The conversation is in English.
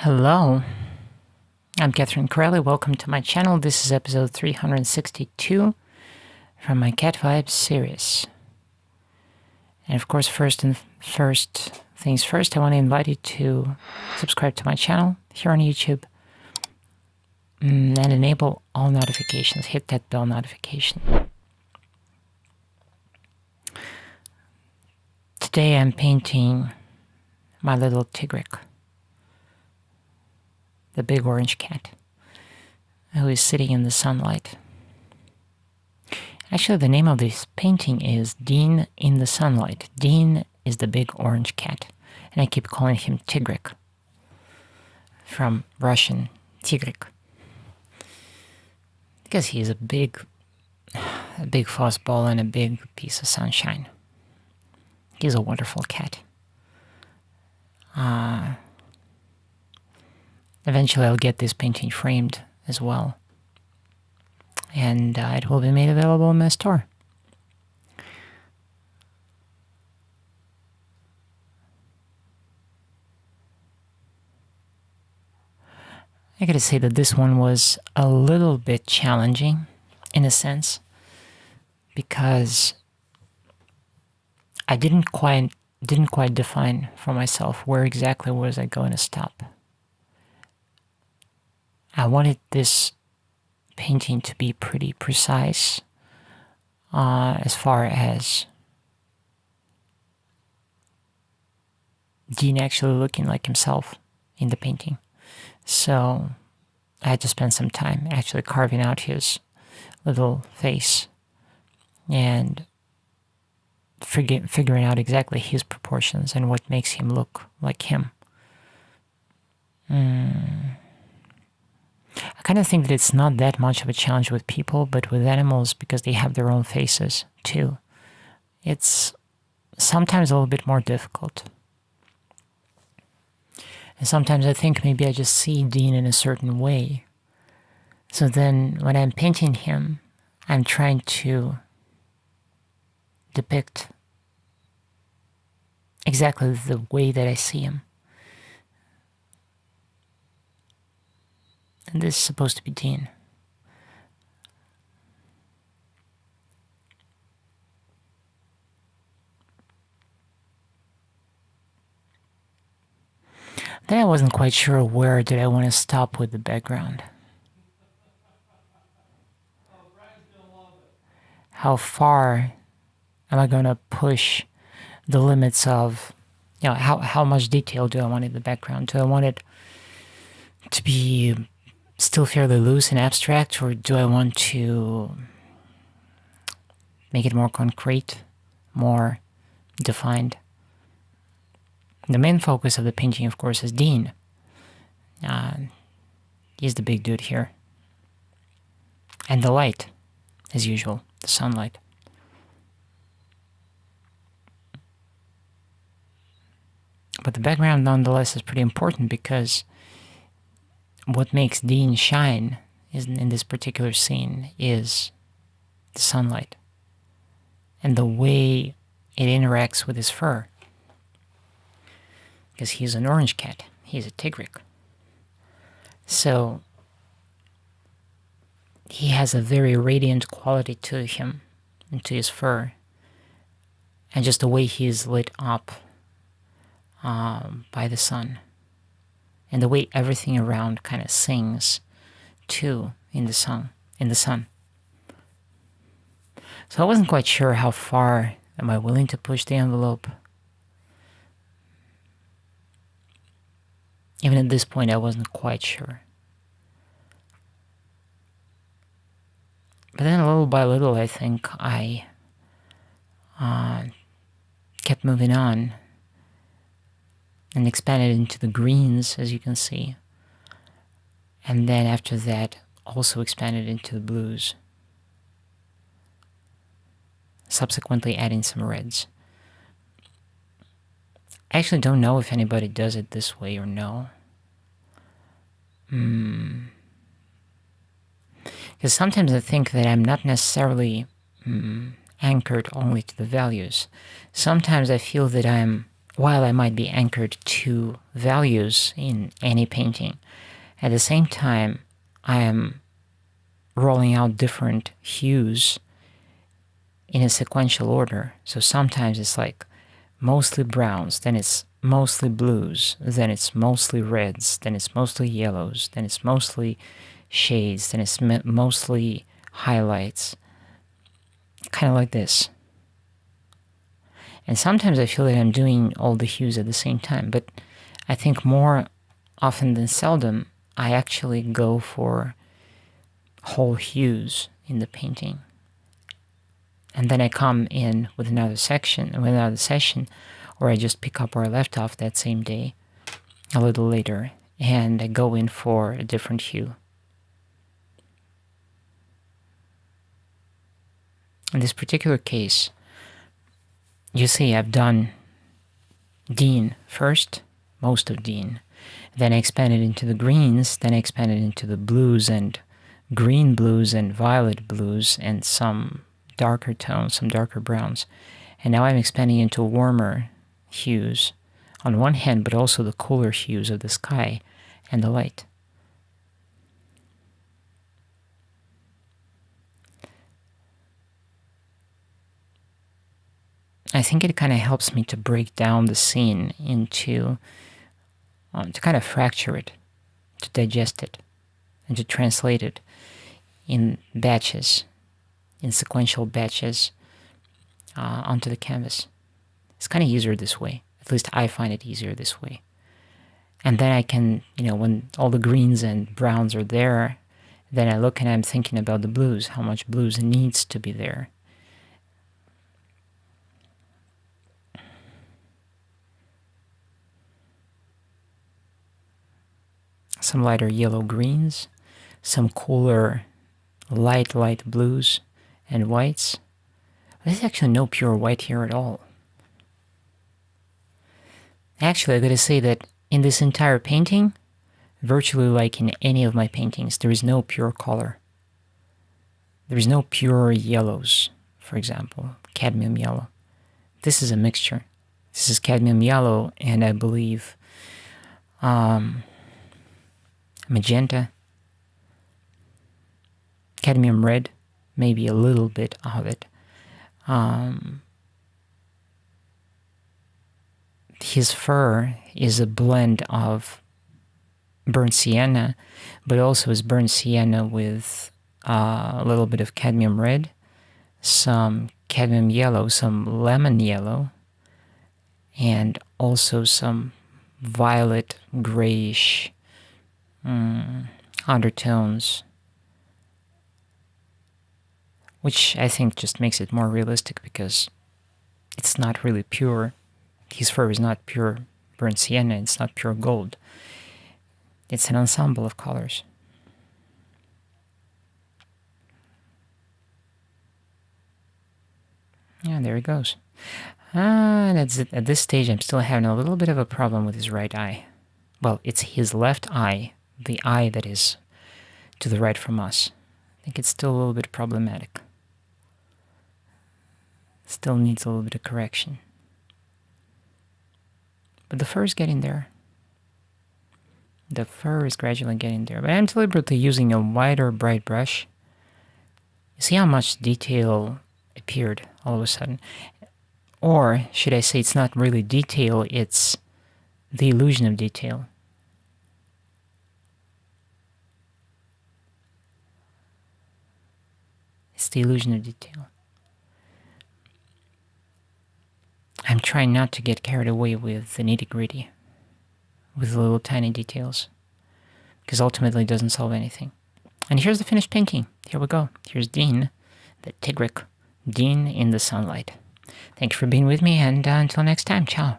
Hello, I'm Corelli. Welcome to my channel. This is episode 362 from my Cat Vibes series. And of course, first things first, I want to invite you to subscribe to my channel here on YouTube and enable all notifications. Hit that bell notification. Today I'm painting my little tigric, the big orange cat, who is sitting in the sunlight. Actually, the name of this painting is Dean in the Sunlight. Dean is the big orange cat, and I keep calling him Tigric, from Russian tigrik, because he is a big fuzzball and a big piece of sunshine. He's a wonderful cat. Eventually I'll get this painting framed as well, and it will be made available in my store. I gotta say that this one was a little bit challenging, in a sense, because I didn't quite define for myself where exactly was I going to stop. I wanted this painting to be pretty precise as far as Dean actually looking like himself in the painting. So I had to spend some time actually carving out his little face and figuring out exactly his proportions and what makes him look like him. I kind of think that it's not that much of a challenge with people, but with animals, because they have their own faces too, it's sometimes a little bit more difficult. And sometimes I think maybe I just see Dean in a certain way. So then when I'm painting him, I'm trying to depict exactly the way that I see him. And this is supposed to be Dean. Then I wasn't quite sure where did I want to stop with the background. How far am I going to push the limits of, how much detail do I want in the background? Do I want it to be still fairly loose and abstract, or do I want to make it more concrete, more defined? The main focus of the painting, of course, is Dean. He's the big dude here. And the light, as usual, the sunlight. But the background, nonetheless, is pretty important, because what makes Dean shine in this particular scene is the sunlight and the way it interacts with his fur. Because he's an orange cat, he's a tigric. So he has a very radiant quality to him and to his fur, and just the way he is lit up by the sun, and the way everything around kind of sings too in the sun. So I wasn't quite sure how far am I willing to push the envelope. Even at this point, I wasn't quite sure. But then little by little, I think I kept moving on and expanded into the greens, as you can see. And then after that, also expanded into the blues. Subsequently adding some reds. I actually don't know if anybody does it this way or no. Because sometimes I think that I'm not necessarily anchored only to the values. Sometimes I feel that I'm while I might be anchored to values in any painting, at the same time, I am rolling out different hues in a sequential order. So sometimes it's like mostly browns, then it's mostly blues, then it's mostly reds, then it's mostly yellows, then it's mostly shades, then it's mostly highlights, kind of like this. And sometimes I feel that I'm doing all the hues at the same time, but I think more often than seldom, I actually go for whole hues in the painting. And then I come in with another session, or I just pick up where I left off that same day, a little later, and I go in for a different hue. In this particular case, you see I've done Dean first, most of Dean. Then I expanded into the greens, then I expanded into the blues and green blues and violet blues and some darker tones, some darker browns. And now I'm expanding into warmer hues on one hand, but also the cooler hues of the sky and the light. I think it kind of helps me to break down the scene into, to kind of fracture it, to digest it, and to translate it in batches, in sequential batches, onto the canvas. It's kind of easier this way. At least I find it easier this way. And then I can, when all the greens and browns are there, then I look and I'm thinking about the blues, how much blues needs to be there. Some lighter yellow greens, some cooler light blues and whites. There's actually no pure white here at all. Actually, I gotta say that in this entire painting, virtually like in any of my paintings, there is no pure color. There is no pure yellows, for example, cadmium yellow. This is a mixture. This is cadmium yellow and I believe magenta, cadmium red, maybe a little bit of it. His fur is a blend of burnt sienna, but also is burnt sienna with a little bit of cadmium red, some cadmium yellow, some lemon yellow, and also some violet grayish undertones, which I think just makes it more realistic because it's not really pure. His fur is not pure burnt sienna, it's not pure gold. It's an ensemble of colors. Yeah, there he goes. That's it. At this stage, I'm still having a little bit of a problem with his right eye. Well, it's his left eye, the eye that is to the right from us. I think it's still a little bit problematic. Still needs a little bit of correction. But the fur is getting there. The fur is gradually getting there. But I'm deliberately using a wider, bright brush. You see how much detail appeared all of a sudden? Or should I say it's not really detail, it's the illusion of detail. It's the illusion of detail. I'm trying not to get carried away with the nitty-gritty, with the little tiny details, because ultimately it doesn't solve anything. And here's the finished painting. Here we go. Here's Dean, the Tigric, Dean in the sunlight. Thank you for being with me, and until next time, ciao.